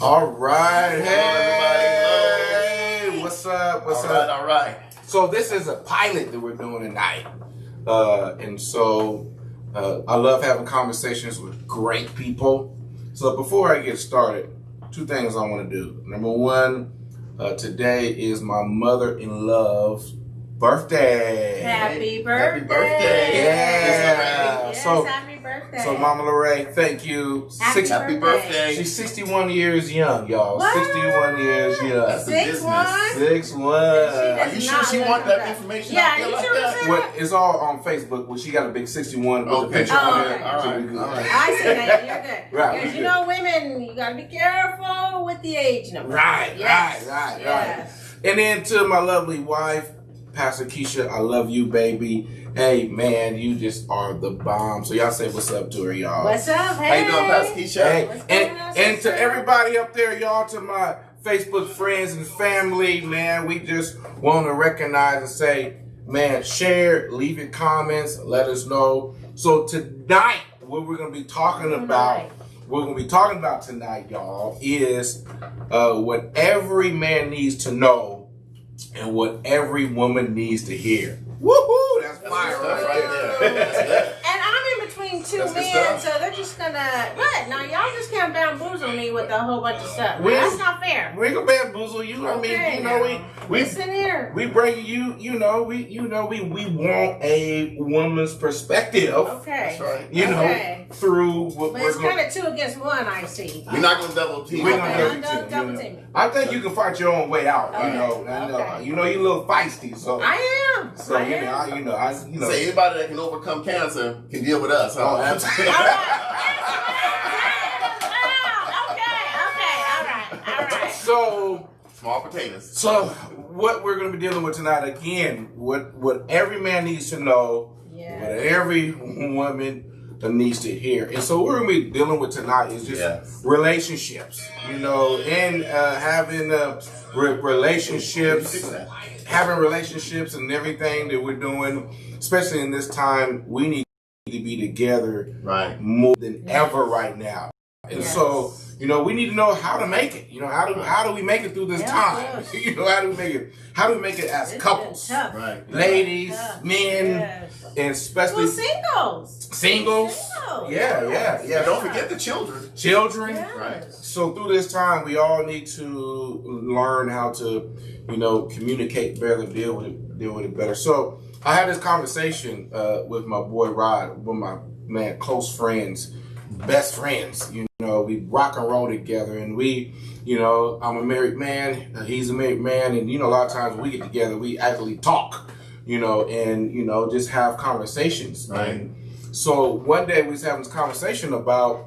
All right. Hey, everybody. What's up? What's up? All right. So this is a pilot that we're doing tonight. And so I love having conversations with great people. So before I get started, two things I want to do. Number one, today is my mother-in-law's birthday. Happy birthday. Happy birthday. Yeah. Yes, So- happy birthday. So Mama Lorraine, thank you. Happy birthday. She's 61 years young, y'all. What? 61 years young. That's the 6'1"? 6'1". Are you sure Not she look want like that that. information Yeah, out are there you like sure that? it's Well, it's all on Facebook. Well, she got a big 61 with a Okay. picture on Oh, it. okay. All So right. we good. All right. I see that. You're good. Right, Because we you know, women, you got to be careful with the age number. Right, Yes. right. Yes. And then to my lovely wife, Pastor Keisha, I love you, baby. Hey, man, you just are the bomb. So y'all say what's up to her, y'all. What's up? How Hey. you doing, Pastor Keisha? Hey, What's going on, and sister? to everybody up there, y'all, to my Facebook friends and family, man, we just want to recognize and say, man, share, leave your comments, let us know. So tonight, what we're going to be talking about, tonight, y'all, is what every man needs to know and what every woman needs to hear. Woohoo! That's fire good stuff right there. That's good. And I'm in between two That's good men, stuff. so they're just gonna what? Now y'all just can't bamboozle me with a whole bunch of stuff. Well, That's not fair. We ain't gonna bamboozle you. I mean, Okay, you know, now. we Listen here. we bring you, we want a woman's perspective, Okay. That's right. you know, Okay. through what But we're it's going. kind of 2 against 1, I see. We're not going to double team. We're Okay, gonna I'm double team, double you know. teaming. I think you can fight your own way out, you Okay, know. And, okay. you know, you're a little feisty, so I am. so I you am. know, I you know. So anybody that can overcome cancer can deal with us, huh? Oh, absolutely. All right. Okay. All right. So Small potatoes. so what we're gonna be dealing with tonight again, what every man needs to know, Yeah. what every woman needs to hear. And so what we're going to be dealing with tonight is just Yes. relationships, you know, and having relationships, and everything that we're doing, especially in this time, we need to be together Right. more than ever right now. And Yes. so, you know, we need to know how to make it. You know, how do we make it through this Yeah, time? of course. You know, how do we make it? How do we make it as It's couples, been tough. Right. ladies, Tough. men, Yes. and especially Well, singles. singles? Yeah. Don't forget the children. Children. Yeah. Right. So through this time, we all need to learn how to, you know, communicate better, deal with it better. So I had this conversation with my boy Rod, one of my close friends, best friends. You know, we rock and roll together, and we, you know, I'm a married man, he's a married man, and you know, a lot of times when we get together, we actually talk, you know, and you know, just have conversations. Right. And so one day we was having this conversation about,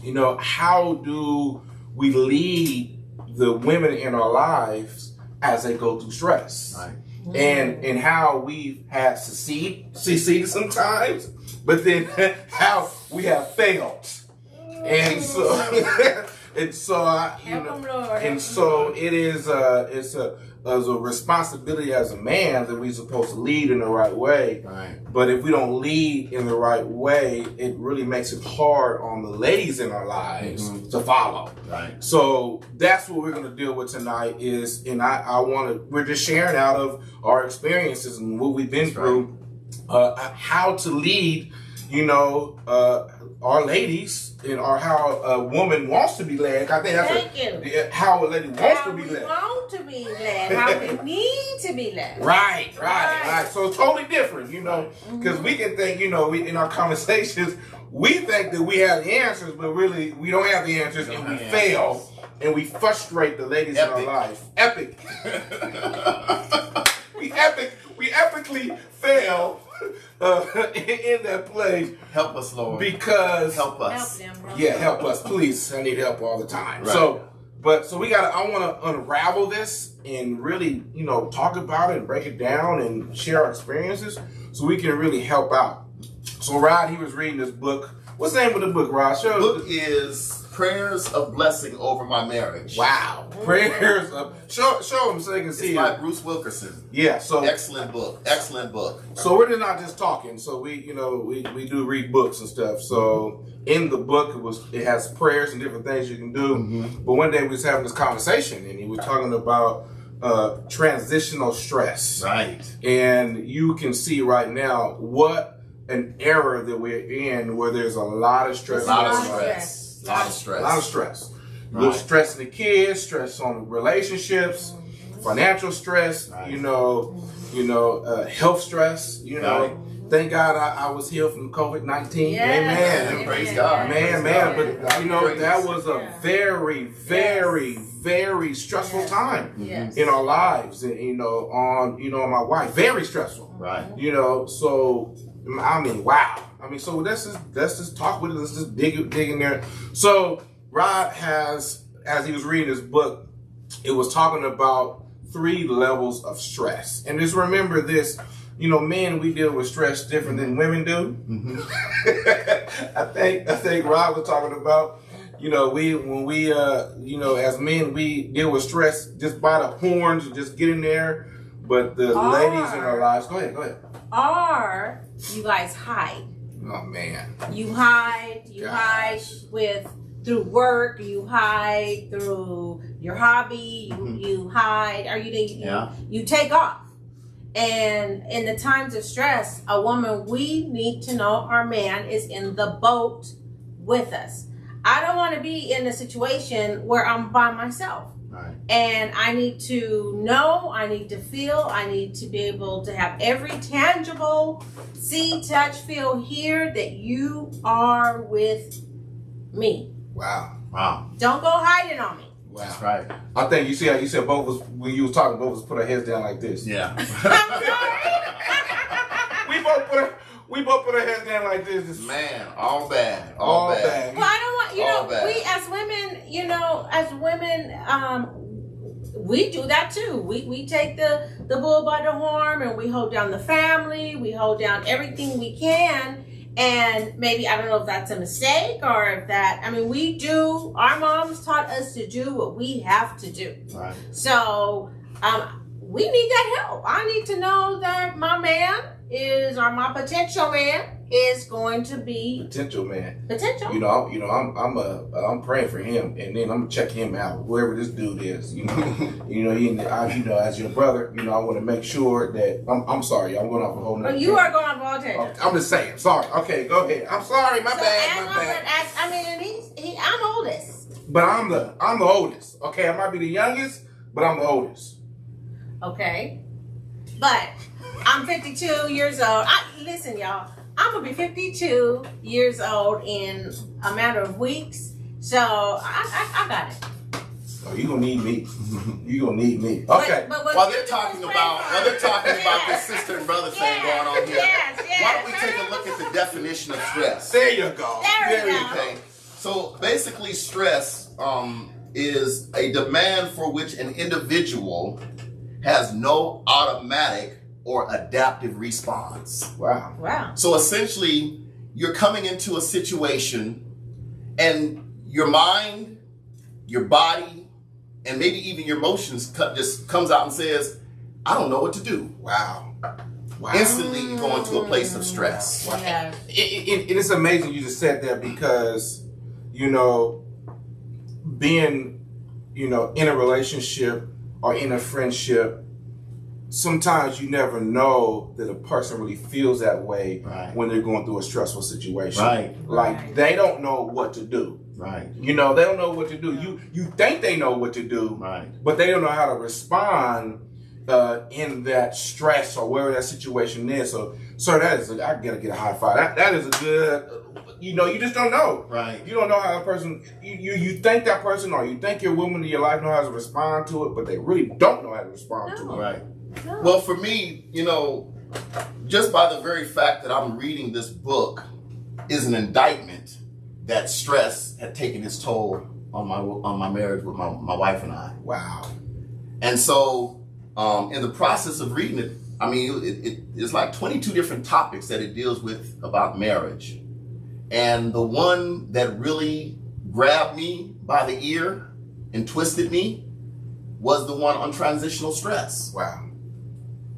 you know, how do we lead the women in our lives as they go through stress, Right. and how we have succeeded sometimes, but then how we have failed, and so and so you Help know, 'em, Lord. and so it is it's a responsibility as a man that we're supposed to lead in the right way. Right. But if we don't lead in the right way, it really makes it hard on the ladies in our lives to follow. Right. So that's what we're going to deal with tonight is, and we're just sharing out of our experiences and what we've been That's through, how to lead, you know, our ladies or how a woman wants to be led. I think that's how a lady wants to be led. How we want to be led. How we need to be led. Right. So it's totally different, you know, because we can think, you know, in our conversations, we think that we have the answers, but really we don't have the answers, and we fail, and we frustrate the ladies in our life. Epic. we epically fail in that place. Help us, Lord. Because help us. Help them, bro. Yeah, help us, please. I need help all the time. Right. So I want to unravel this and really, you know, talk about it and break it down and share our experiences so we can really help out. So Rod, he was reading this book. What's the name of the book, Rod? The book is Prayers of Blessing Over My Marriage. Wow. Prayers of show them so they can see It's by it. Bruce Wilkerson. Yeah, so Excellent book. Excellent book. so we're not just talking. So we do read books and stuff. So in the book it has prayers and different things you can do. Mm-hmm. But one day we was having this conversation and he was talking about transitional stress. Right. And you can see right now what an era that we're in where there's a lot of stress. A lot of stress. A lot of stress. A lot of stress. Right. Little stress in the kids, stress on relationships, financial stress, Right. health stress, Right. Thank God I was healed from COVID-19. Yes. Amen. Amen. Praise God. Man, Praise God. but that was a very, very, very stressful time Yes. in our lives, and on my wife, very stressful. Right. So I mean, wow. I mean, so let's just talk with it. Let's just dig in there. So Rod has, as he was reading his book, it was talking about 3 levels of stress, and just remember this. Men, we deal with stress different than women do. Mm-hmm. I think Rod was talking about, as men, we deal with stress just by the horns, just get in there. But the ladies in our lives, go ahead. Or you guys hide. Oh man. You hide through work, you hide through your hobby, you hide, or you take off. And in the times of stress, a woman, we need to know our man is in the boat with us. I don't want to be in a situation where I'm by myself. Right. And I need to know, I need to feel, I need to be able to have every tangible see, touch, feel, hear that you are with me. Wow. Don't go hiding on me. Wow. That's right. I think you see how you said both of us, when you was talking, both of us put our heads down like this. Yeah. we both put our heads down like this. Man, all bad. All bad. Well, I don't want, bad. we as women, we do that too. We take the bull by the horn and we hold down the family. We hold down everything we can. And maybe, I don't know if that's a mistake or if our moms taught us to do what we have to do. Right. So, we need that help. I need to know that my man my potential man is going to be potential man. Potential. I'm praying for him, and then I'm gonna check him out, whoever this dude is. As your brother, I want to make sure that I'm sorry, I'm going off a whole nother. You are going off all tangent. I'm just saying. Sorry. Okay, go ahead. I'm sorry. My bad. I'm oldest. But I'm the oldest. Okay, I might be the youngest, but I'm the oldest. Okay, but I'm 52 years old. Listen, y'all. I'm gonna be 52 years old in a matter of weeks, so I got it. Oh, you gonna need me. You gonna need me. Okay. But While they're talking about this sister and brother thing going on here, why don't we take a look at the definition of stress? There you go. There we go. Okay. So basically, stress is a demand for which an individual has no automatic or adaptive response. Wow. So essentially, you're coming into a situation and your mind, your body, and maybe even your emotions just comes out and says, I don't know what to do. Wow. Instantly, you go into a place of stress. Wow. Yeah. It is amazing you just said that because, being, in a relationship or in a friendship, sometimes you never know that a person really feels that way when they're going through a stressful situation. Right. They don't know what to do. Right. They don't know what to do. You think they know what to do, but they don't know how to respond in that stress or wherever that situation is. So, sir, I gotta get a high five. That is a good. You just don't know. Right. You don't know how a person. You think that person or you think your woman in your life know how to respond to it, but they really don't know how to respond to it. Right. No. Well, for me, just by the very fact that I'm reading this book is an indictment that stress had taken its toll on my marriage with my wife and I. Wow. And so, in the process of reading it, it's like 22 different topics that it deals with about marriage. And the one that really grabbed me by the ear and twisted me was the one on transitional stress. Wow.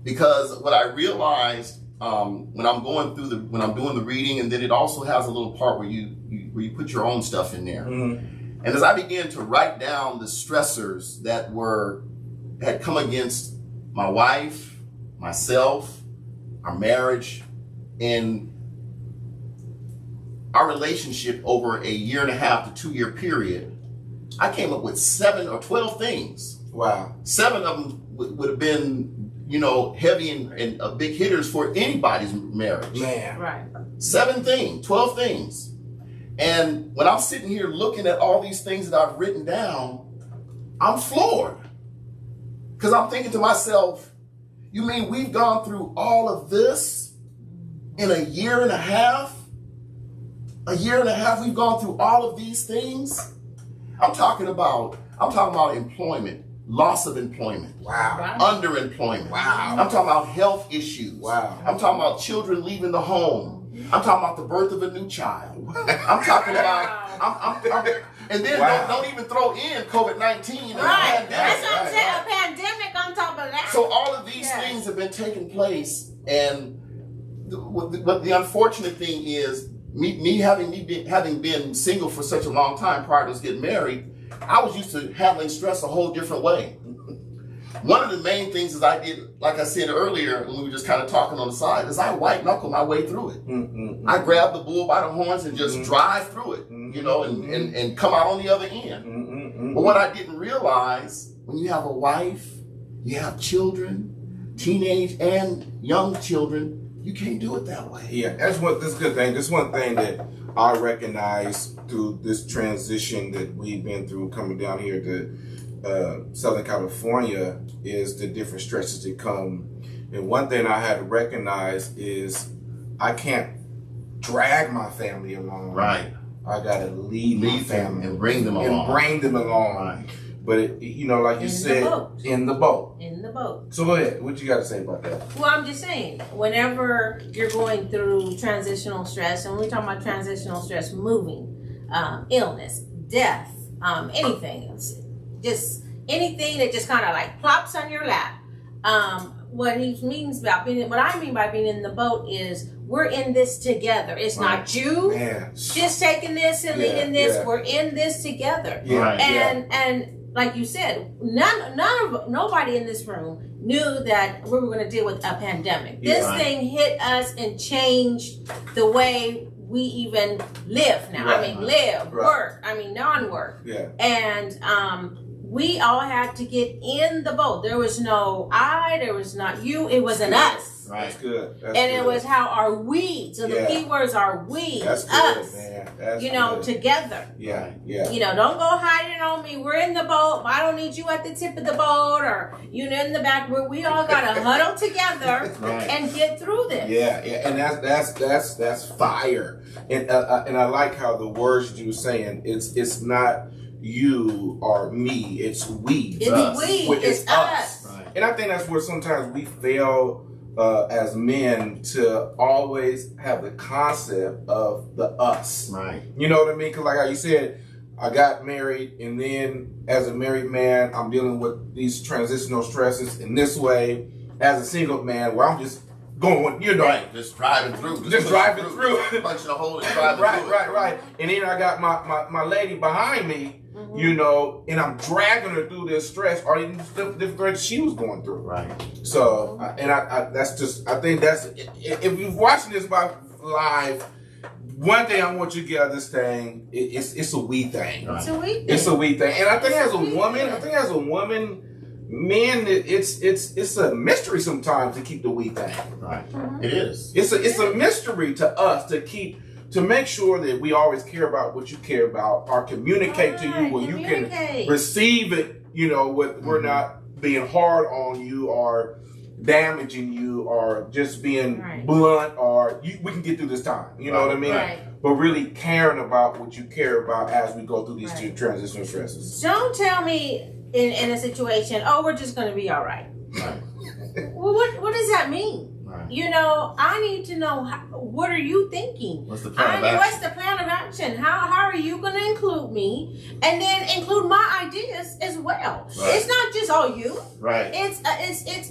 Because what I realized when I'm doing the reading, and then it also has a little part where you put your own stuff in there. Mm-hmm. And as I began to write down the stressors that had come against my wife, myself, our marriage, and our relationship over a 1.5 to 2 year period, I came up with 7 or 12 things. Wow. 7 of them would have been, heavy and big hitters for anybody's marriage. Man. Right. 12 things. And when I'm sitting here looking at all these things that I've written down, I'm floored. Because I'm thinking to myself, you mean we've gone through all of this in a 1.5 years? A 1.5 years we've gone through all of these things? I'm talking about employment, loss of employment. Wow. Underemployment. Wow. I'm talking about health issues. Wow. I'm talking about children leaving the home. I'm talking about the birth of a new child. I'm talking about, and then don't even throw in COVID-19. Right. That's what I'm saying. A pandemic on top of that. So all of these things have been taking place, and the unfortunate thing is, me having been single for such a long time prior to us getting married, I was used to handling stress a whole different way. One of the main things is I did, like I said earlier, when we were just kind of talking on the side, is I white knuckle my way through it. Mm-hmm. I grab the bull by the horns and just drive through it, and come out on the other end. Mm-hmm. But what I didn't realize, when you have a wife, you have children, teenage and young children, you can't do it that way. Yeah, that's a good thing. That's one thing that I recognize through this transition that we've been through coming down here to Southern California is the different stresses that come. And one thing I had to recognize is I can't drag my family along. Right. I gotta lead my family and bring them along. Right. But like you said, in the boat. In the boat. So go ahead. What you got to say about that? Well, I'm just saying, whenever you're going through transitional stress, and when we talk about transitional stress, moving, illness, death, anything, just anything that just kind of like plops on your lap. What I mean by being in the boat is we're in this together. It's not you just taking this and leading this. Yeah. We're in this together. Yeah. Right. And like you said, nobody in this room knew that we were going to deal with a pandemic. This thing hit us and changed the way we even live now. Right. I mean, work. I mean, non-work. Yeah. And we all had to get in the boat. There was no I. There was not you. It was an us. Right. That's good. It was how are we. So the key words are we. That's us. Good, man. That's good. Together. Yeah. Don't go hiding on me. We're in the boat. I don't need you at the tip of the boat or in the back. We all gotta huddle together and get through this. Yeah. And that's fire. And I like how the words you were saying. It's not you or me. It's we. It's us. It's us. Right. And I think that's where sometimes we fail as men to always have the concept of the us. Right. You know what I mean? Because like how you said, I got married, and then as a married man, I'm dealing with these transitional stresses in this way. As a single man, where I'm just going, just driving through. Just driving through. Punching a hole and driving through. Right. And then I got my lady behind me, and I'm dragging her through this stress or even the different she was going through. Right. So, I think that's, if you're watching this live, one thing I want you to get out of this thing, it's a we thing. It's a we thing. It's a we thing. And I think as a woman, men, it's a mystery sometimes to keep the we thing. Right. It is. It's a mystery to us to make sure that we always care about what you care about, or communicate to you where you can receive it. We're not being hard on you or damaging you or just being blunt, or we can get through this time. You know what I mean? Right. But really caring about what you care about as we go through these two transitional stresses. Don't tell me in a situation, we're just going to be all right. Well, what does that mean? Right. I need to know what are you thinking? What's the plan of action? What's the plan of action? How are you going to include me, and then include my ideas as well? Right. It's not just you. Right. It's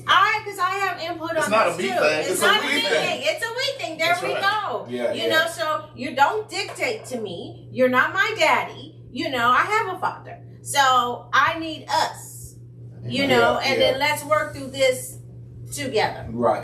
I, because I have input It's on not this a me too. thing. It's not a me thing. It's a we thing. There That's we right. go. Yeah, you know, so you don't dictate to me. You're not my daddy. You know, I have a father, so I need us. You know, and then let's work through this together. Right.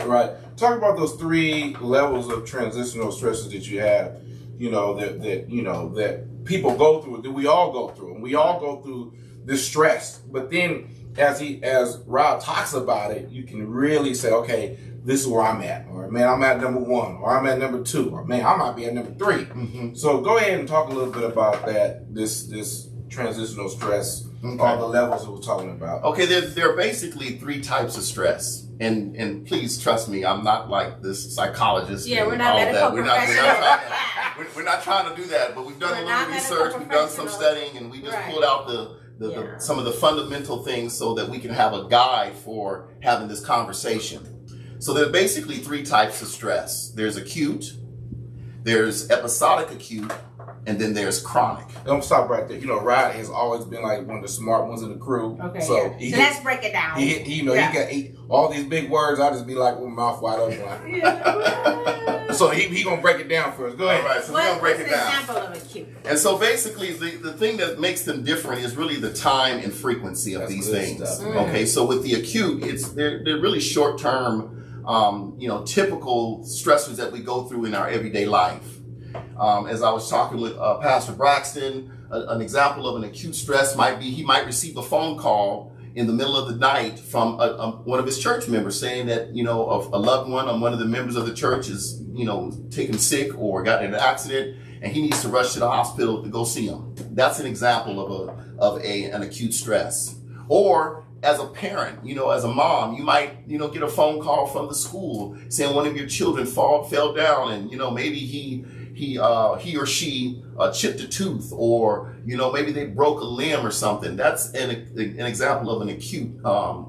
Talk about those 3 levels of transitional stresses that you have. You know that people go through, that we all go through, and we all go through this stress. But then, as Rob talks about it, you can really say, okay, this is where I'm at, or man, I'm at number 1, or I'm at number 2, or man, I might be at number 3. Mm-hmm. So go ahead and talk a little bit about that. This transitional stress, all the levels that we're talking about. Okay, there are basically 3 types of stress. And please trust me, I'm not like this psychologist. Yeah, we're not medical professionals. We're not trying to do that, but we've done a little research, we've done some studying, and we just pulled out some of the fundamental things so that we can have a guide for having this conversation. So there are basically 3 types of stress. There's acute, there's episodic acute, and then there's chronic. Don't stop right there. You know, Rod has always been like one of the smart ones in the crew. Okay, so let's break it down. He got all these big words. I just be like with my mouth wide open. So he gonna break it down for us. Go ahead. All right, so we're gonna break it down. Example of acute? And so basically, the thing that makes them different is really the time and frequency of these things. Okay, so with the acute, they're really short term, typical stressors that we go through in our everyday life. As I was talking with Pastor Braxton, an example of an acute stress might be he might receive a phone call in the middle of the night from one of his church members saying that, a loved one or one of the members of the church is, taken sick or got in an accident and he needs to rush to the hospital to go see him. That's an example of an acute stress. Or as a parent, as a mom, you might, get a phone call from the school saying one of your children fell down and, maybe he or she chipped a tooth, or maybe they broke a limb or something. That's an example of an acute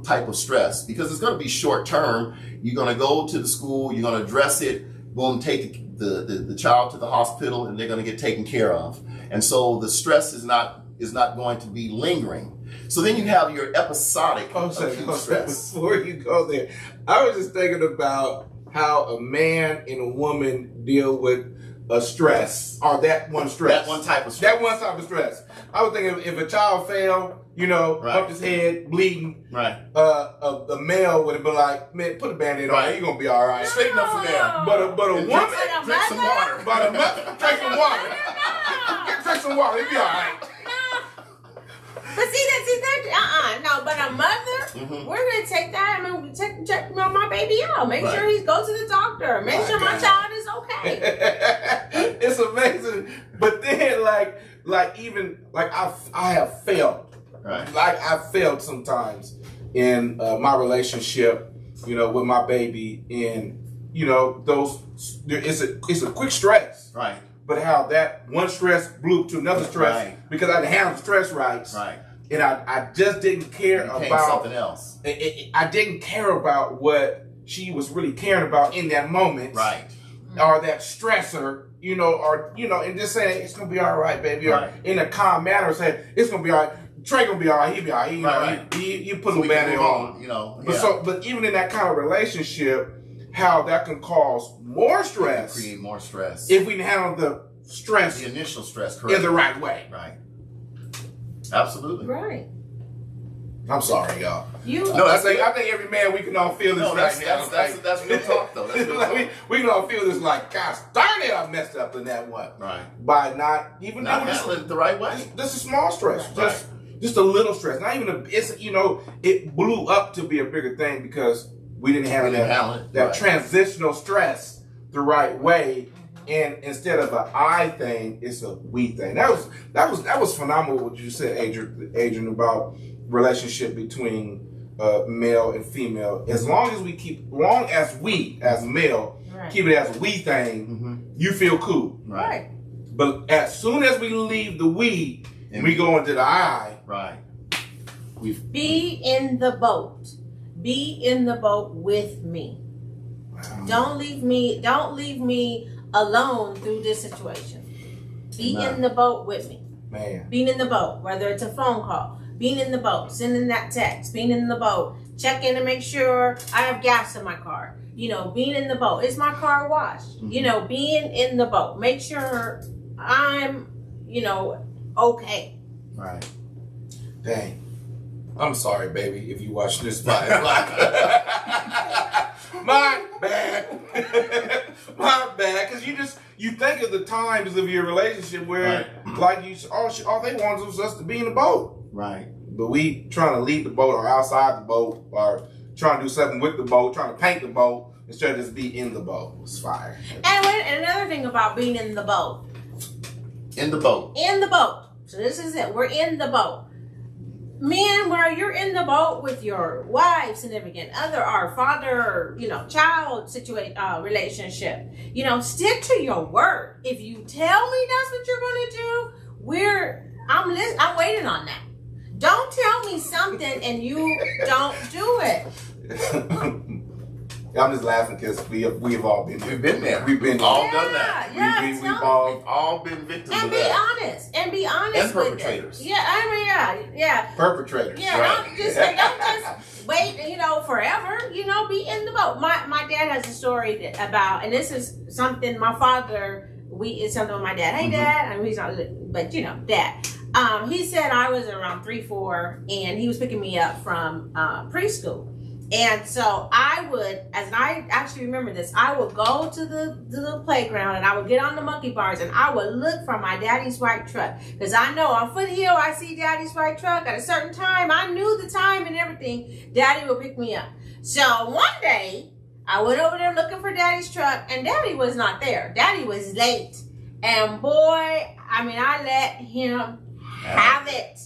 type of stress, because it's going to be short term. You're going to go to the school, you're going to address it, boom, take the child to the hospital, and they're going to get taken care of. And so the stress is not going to be lingering. So then you have your episodic acute stress. Before you go there, I was just thinking about how a man and a woman deal with a stress, or that one stress. That one type of stress. That one type of stress. I was thinking if a child fell, bumped his head, bleeding, right. A male would have been like, man, put a Band-Aid on, you're gonna be all right. Straighten up from there. But a woman, drink some water. Drink some water. Drink some water, it'll be all right. But but a mother, we're gonna take that. I mean, check my baby out. Make sure he goes to the doctor. Make sure my child is okay. It's amazing. But then, I have failed. Right. Like I've failed sometimes in my relationship, with my baby, and it's a quick stress. Right. But how that one stress blew to another stress because I didn't handle the stress right. Right. And I just didn't care about something else. I didn't care about what she was really caring about in that moment. Right. Or that stressor, and just saying it's gonna be all right, baby. Or in a calm manner saying it's gonna be all right. Trey gonna be all right, he'll be all right. You put a Band-Aid on. But even in that kind of relationship, how that can cause more stress. Create more stress. If we can handle the stress. The initial stress, correct. In the right way. Right. Absolutely. Right. I'm sorry, y'all. I think every man, we can all feel this right now. That's real talk, though. That's real talk. we can all feel this like, gosh darn it, I messed up in that one. Right. By not handling it the right way. This is small stress. Right. Just a little stress. Not even it blew up to be a bigger thing because we didn't handle that transitional stress the right way. And instead of an I thing, it's a we thing. That was phenomenal what you said, Adrian, about relationship between male and female. As long as we as male keep it as a we thing, you feel cool. Right. But as soon as we leave the we and we go into the I, be in the boat. Be in the boat with me. Don't leave me alone through this situation. Be in the boat with me. Man. Being in the boat, whether it's a phone call, being in the boat, sending that text, being in the boat, check in and make sure I have gas in my car. You know, being in the boat. Is my car washed? You know, being in the boat. Make sure I'm, you know, okay. Right. Dang. I'm sorry, baby, if you watch this by my bad. My bad. Because you think of the times of your relationship where, like, all they want was us to be in the boat. Right. But we trying to leave the boat or outside the boat or trying to do something with the boat, trying to paint the boat instead of just be in the boat. It's fire. And another thing about being in the boat. In the boat. In the boat. So this is it. We're in the boat. Men, where you're in the boat with your wife, significant other, or father, or, you know, child relationship, you know, stick to your word. If you tell me that's what you're going to do, I'm waiting on that. Don't tell me something and you don't do it. I'm just laughing because we have all been there. We've been there. We've been all there. done that. Yeah, We've all been victims and of be that. honest. And be honest. And perpetrators. Yeah, I mean, yeah. Perpetrators. Yeah, right. don't just wait, you know, forever. You know, be in the boat. My dad has a story about, and this is something my father, it's something with my dad. Hey, Dad. I mean, he's not, but you know, Dad. He said I was around 3, 4, and he was picking me up from preschool. And so I would, as I actually remember this, I would go to the playground and I would get on the monkey bars and I would look for my daddy's white truck. Because I know on Foothill, I see daddy's white truck at a certain time. I knew the time and everything. Daddy would pick me up. So one day, I went over there looking for daddy's truck and daddy was not there. Daddy was late. And boy, I mean, I let him have it.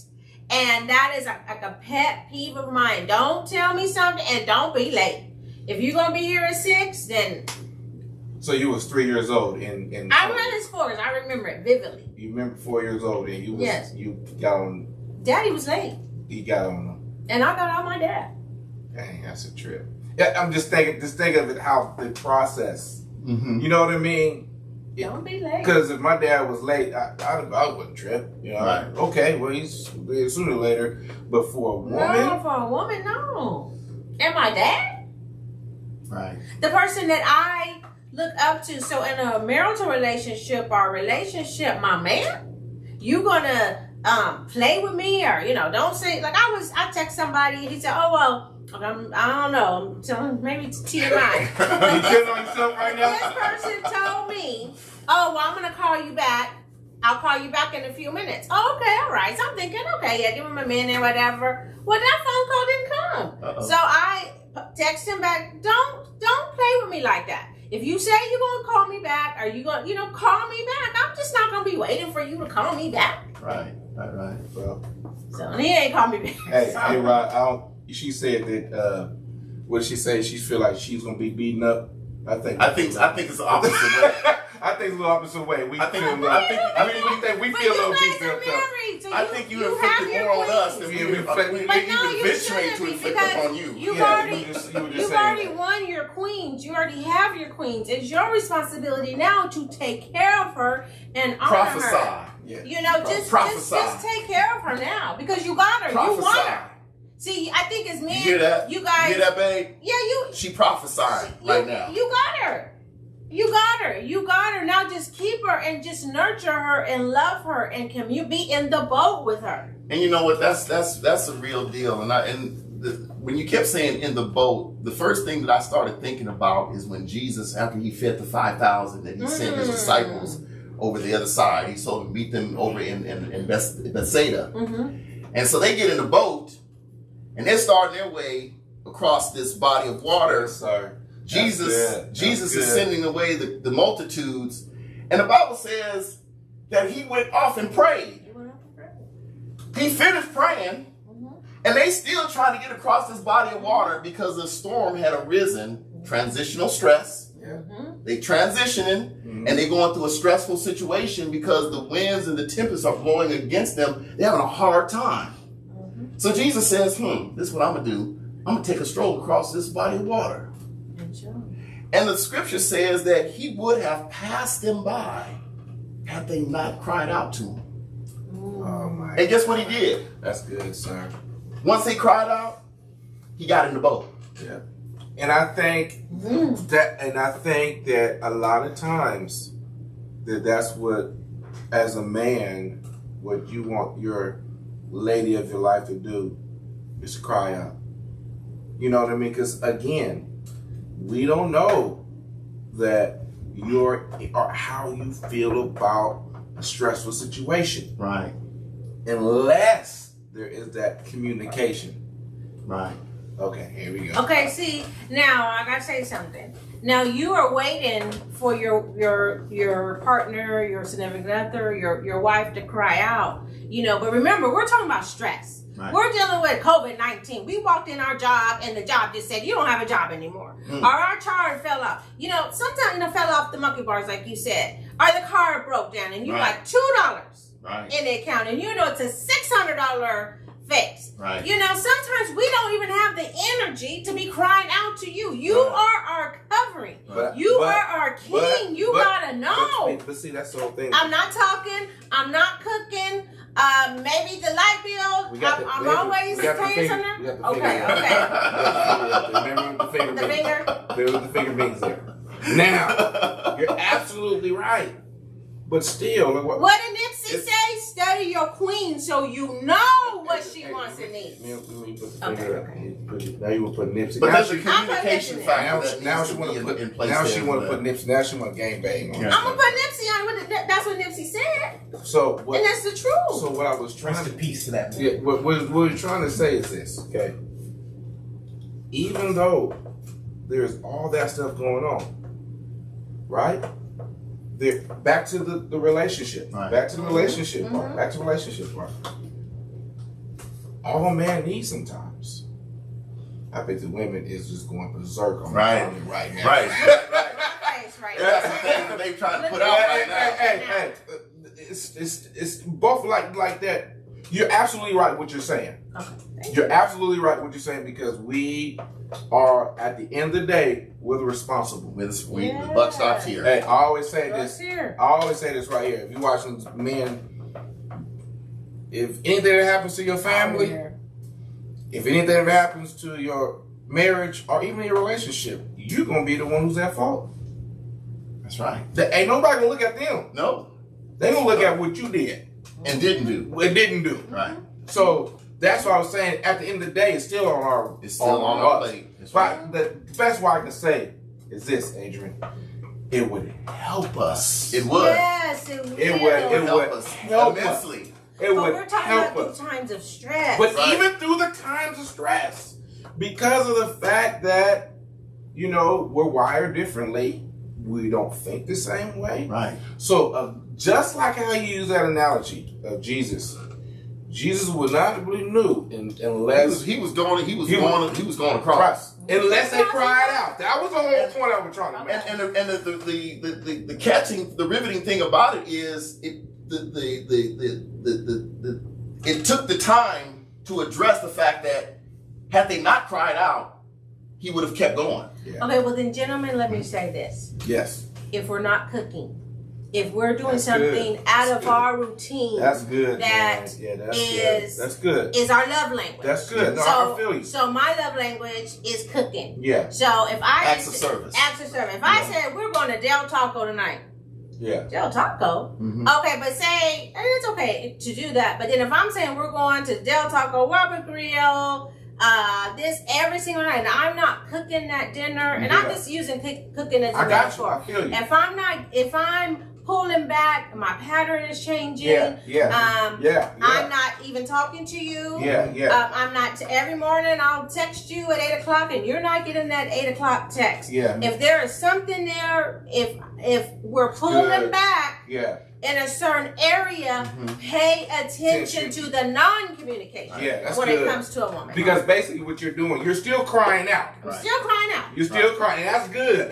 And that is like a pet peeve of mine. Don't tell me something and don't be late. If you're going to be here at 6, then... So you was 3 years old in I read his 4s. I remember it vividly. You remember 4 years old and you was, yes. You got on... Daddy was late. He got on them. And I got on my dad. Dang, that's a trip. Yeah, I'm just thinking of it, how the process. You know what I mean? Don't be late. Because if my dad was late, I wouldn't trip. You know, right. Okay, well, he's sooner or later. But for a woman, no, for a woman, no. And my dad, right, the person that I look up to. So in a marital relationship or relationship, my man, you gonna play with me or don't say like I text somebody. He said, oh well. I don't know. I'm telling, maybe it's TMI. You shitting on yourself right now? This person told me, oh, well, I'm going to call you back. I'll call you back in a few minutes. Oh, okay, all right. So I'm thinking, okay, yeah, give him a minute, whatever. Well, that phone call didn't come. Uh-oh. So I text him back, don't play with me like that. If you say you're going to call me back or you're going to, call me back, I'm just not going to be waiting for you to call me back. Right. Well, so he ain't called me back. Hey, Rod, she said that, what did she say? She feel like she's going to be beaten up. I think it's the opposite way. I think it's the opposite way. We feel a little beat up. I think you inflicted more on us than we even venturing to inflict upon you. You've already won your queens. You already have your queens. It's your responsibility now to take care of her and honor her. Yeah. Just take care of her now because you got her. You want her. See, I think as men, you hear that? You guys, you hear that, babe? Yeah, She prophesying right now. You got her. You got her. Now just keep her and just nurture her and love her and can you be in the boat with her? And you know what? That's a real deal. When you kept saying in the boat, the first thing that I started thinking about is when Jesus, after he fed the 5,000, that he sent his disciples over the other side. He told them to meet them over in Bethsaida. And so they get in the boat. And they're starting their way across this body of water. Yes, sir. Jesus is sending away the multitudes. And the Bible says that he went off and prayed. He finished praying. And they still trying to get across this body of water because the storm had arisen. Transitional stress. They transitioning and they're going through a stressful situation because the winds and the tempests are blowing against them. They're having a hard time. So Jesus says, this is what I'm going to do. I'm going to take a stroll across this body of water. And the scripture says that he would have passed them by had they not cried out to him. Oh my and guess what he did? That's good, sir. Once they cried out, he got in the boat. Yeah. And I think that a lot of times that's what, as a man, what you want your lady of your life to do is cry out. You know what I mean? Because again, we don't know that or how you feel about a stressful situation. Right. Unless there is that communication. Right. Okay, here we go. Okay, see, now I gotta say something. Now you are waiting for your partner, your significant other, your wife to cry out, but remember, we're talking about stress. Right. We're dealing with COVID-19. We walked in our job and the job just said, you don't have a job anymore. Or our chart fell off. Sometimes it fell off the monkey bars, like you said. Or the car broke down and you like $2 in the account. And it's a $600 fix. Right. Sometimes we don't even have the energy to be crying out to you. You are our covering. You are our king. You gotta know. But see, that's the whole thing. I'm not talking. I'm not cooking. Maybe the light bill. I'm always paying something. Okay. Remember the finger. Remember the finger beings there. Now, you're absolutely right. But still, what did Nipsey say? Study your queen so you know what she wants and needs. Let me put the finger up. Now you want to put Nipsey. But there's a communication factor. Now she want to put Nipsey. Now she want to gangbang on. I'm gonna put Nipsey on. That's what Nipsey said. And that's the truth. So what I was trying to piece to that. Yeah. What we're trying to say is this. Okay. Even though there's all that stuff going on, right? Back to the relationship. Right. Back to the relationship part. Back to the relationship part. All a man needs sometimes. I bet the women is just going berserk on right now. Right. That's the thing that they trying to put out right now. Hey. It's both like that. You're absolutely right what you're saying. Okay. You're absolutely right what you're saying, because we are, at the end of the day, we're responsible. The buck stops here. Hey, I always say this right here. If you're watching men, if anything that happens to your family, if anything that happens to your marriage or even your relationship, you're gonna be the one who's at fault. That's right. Ain't nobody gonna look at them. No. They gonna look at what you did and didn't do. Right. So that's what I was saying. At the end of the day, it's still on our. It's still on our plate. But the best way I can say is this, Adrian. It would help us. It would. Yes, it would. It would help us immensely. It would we're talking help about us. through times of stress. But even through the times of stress, because of the fact that we're wired differently, we don't think the same way. Right. So just like how you use that analogy of Jesus was not really new unless he was going across. Unless they cried out. That was the whole point I was trying to make. And the catching, the riveting thing about it is it took the time to address the fact that had they not cried out, he would have kept going. Yeah. Okay, well then, gentlemen, let me say this. Yes. If we're not cooking, if we're doing something out of our routine, that's good. That's good. Is our love language. That's good. No, I feel you. So my love language is cooking. Yeah. So if I acts of service. If I said we're going to Del Taco tonight. Yeah. Del Taco. Mm-hmm. Okay, but say it's okay to do that. But then if I'm saying we're going to Del Taco Robert Grill, this every single night, and I'm not cooking that dinner, and I'm just using cooking as a metaphor. I feel you. If I'm pulling back, my pattern is changing. I'm not even talking to you. I'm not. Every morning I'll text you at 8 o'clock, and you're not getting that 8 o'clock text. Yeah. If there is something there, if we're pulling back. Yeah. In a certain area, pay attention to the non-communication when it comes to a woman. Because basically what you're doing, you're still crying out. I'm still crying out. You're still crying. And that's good.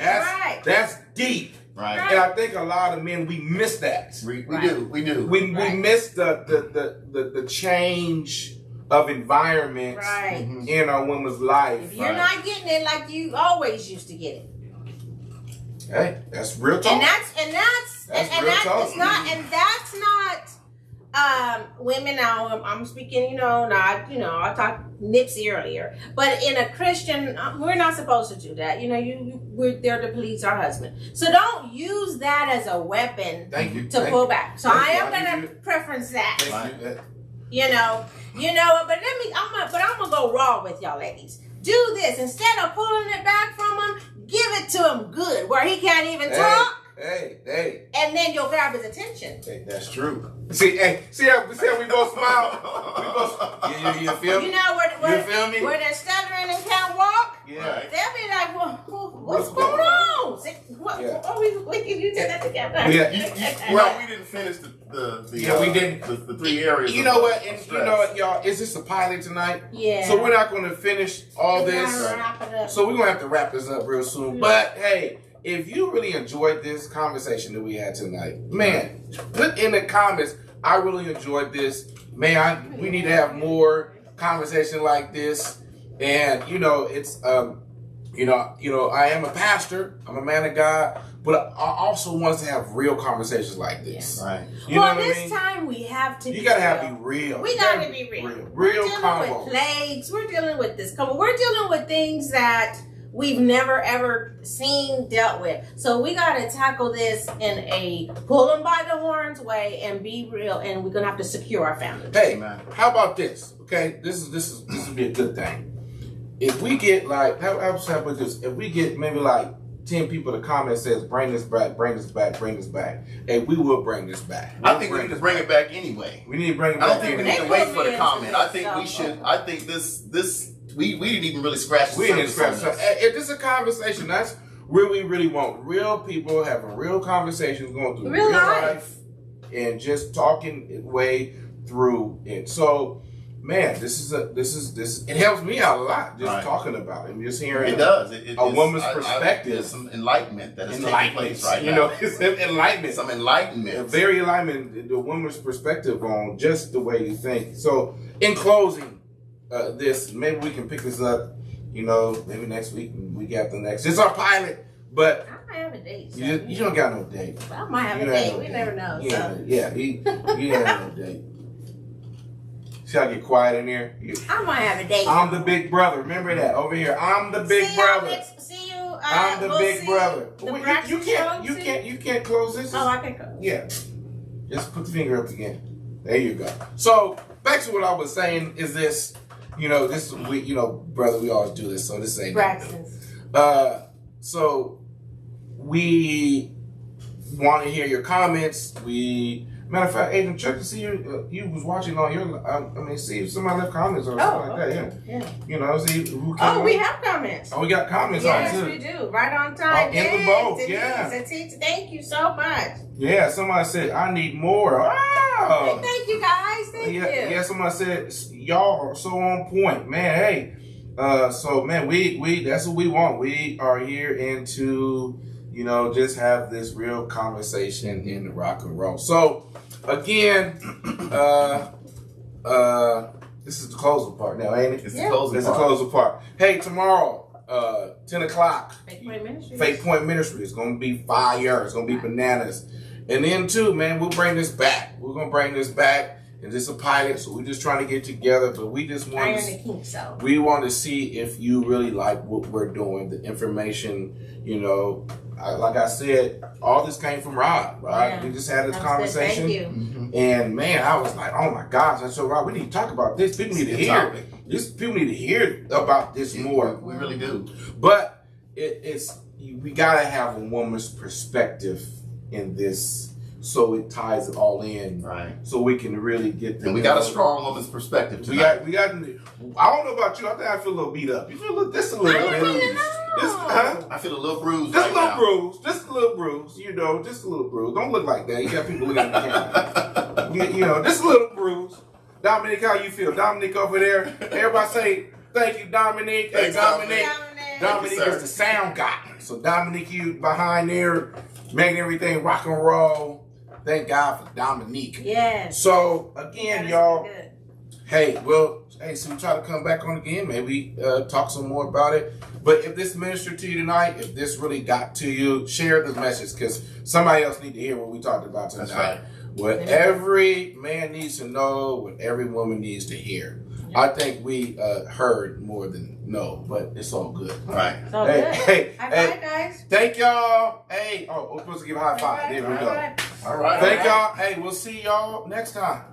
That's deep. Right. And I think a lot of men, we miss that. We do. We miss the change of environment in a woman's life. If you're not getting it like you always used to get it. Hey, that's real talk. And that's it's not, and that's not women. Now I'm speaking, I talked Nipsey earlier, but in a Christian, we're not supposed to do that. We're there to please our husband. So don't use that as a weapon pull back. So I am going to preference that. But I'm gonna go raw with y'all ladies. Do this instead of pulling it back from him. Give it to him good, where he can't even talk. Hey. And then you'll grab his attention. Hey, that's true. See how we both smile? You feel me? You feel me? Where they're stuttering and can't walk, yeah. They'll be like, what's going on? We can do that together. Yeah. We didn't finish we didn't. The 3 areas. You know what, y'all? Is this a pilot tonight? Yeah. So we're not going to finish all this. Wrap it up. So we're going to have to wrap this up real soon. Yeah. But hey, if you really enjoyed this conversation that we had tonight, man, put in the comments, I really enjoyed this. Man, we need to have more conversation like this. And, it's, I am a pastor. I'm a man of God. But I also want us to have real conversations like this. Yes. Right. This time we have to You got to be real. We got to be real. We're dealing with plagues. We're dealing with this. We're dealing with things that we've never ever seen, dealt with. So we got to tackle this in a pull them by the horns way and be real. And we're gonna have to secure our family. Hey, how about this? Okay, this would be a good thing. If we get how about this? If we get maybe 10 people to comment says bring this back, bring this back, bring this back. Hey, we will bring this back. I think we need to bring it back anyway. We need to bring it back. I don't think we need to wait for the comment. I think we should. I think this. We didn't even really scratch the surface. If this is a conversation, that's where we really want real people having real conversations, going through real life, and just talking way through it. So, man, this it helps me out a lot just talking about it and just hearing a woman's perspective. There's some enlightenment that is taking place right now. It's enlightenment. Some enlightenment. Very enlightenment. The woman's perspective on just the way you think. So, in closing. Maybe we can pick this up, maybe next week, week after next. It's our pilot, but I might have a date. So. You don't got no date. I might have a date. We never know. You don't have no date. See how I get quiet in here? I might have a date. I'm the big brother. Remember that over here. I'm the big brother. See you. I'm the big brother. You can't close this. Oh, I can close. Yeah. Just put the finger up again. There you go. So back to what I was saying is this. Brother, we always do this, so this ain't so we want to hear your comments. Matter of fact, Agent Chuck, to see you was watching on your. See if somebody left comments or something like that. Yeah. See who came on. We have comments. Oh, we got comments on too. Yes, we do. Right on time. In the boat. Yeah. Thank you so much. Yeah. Somebody said I need more. Oh. Thank you guys. Thank you. Yeah. Somebody said y'all are so on point, man. Hey. So man, we that's what we want. We are here into just have this real conversation in the rock and roll. So again, this is the closing part now, ain't it? It's the closing part. Hey, tomorrow, 10 o'clock. Fake Point Ministry. It's gonna be fire. It's gonna be bananas. And then too, man, we'll bring this back. We're gonna bring this back. And this is a pilot, so we're just trying to get together, but we just want we want to see if you really like what we're doing, the information, like I said, all this came from Rod, right? Yeah. We just had this conversation. Thank you. Mm-hmm. And man, I was like, oh my gosh, that's so Rod, we need to talk about this. People need to hear this. People need to hear about this more. We really do. But we gotta have a woman's perspective in this. So it ties it all in, right? So we can really get the. And we got a strong woman's perspective tonight. We got. I don't know about you. I think I feel a little beat up. You feel just a little bruised. I feel a little bruised. Just a little bruised. Just a little bruised. Just a little bruised. Don't look like that. You got people looking at the camera. Just a little bruised. Dominique, how you feel? Dominique over there. Everybody say thank you, Dominique. Thanks, Dominique. Dominique is the sound guy. So Dominique, you behind there, making everything rock and roll. Thank God for Dominique. Yes. So again, y'all, Hey, so we try to come back on again. Maybe talk some more about it. But if this ministered to you tonight, if this really got to you, share this message because somebody else need to hear what we talked about tonight. That's right. What every man needs to know, what every woman needs to hear. I think we heard more than know, but it's all good. Right. It's all good. Hey, High five, guys. Thank y'all. Hey, we're supposed to give a high five. There we go. All right. Thank y'all. Hey, we'll see y'all next time.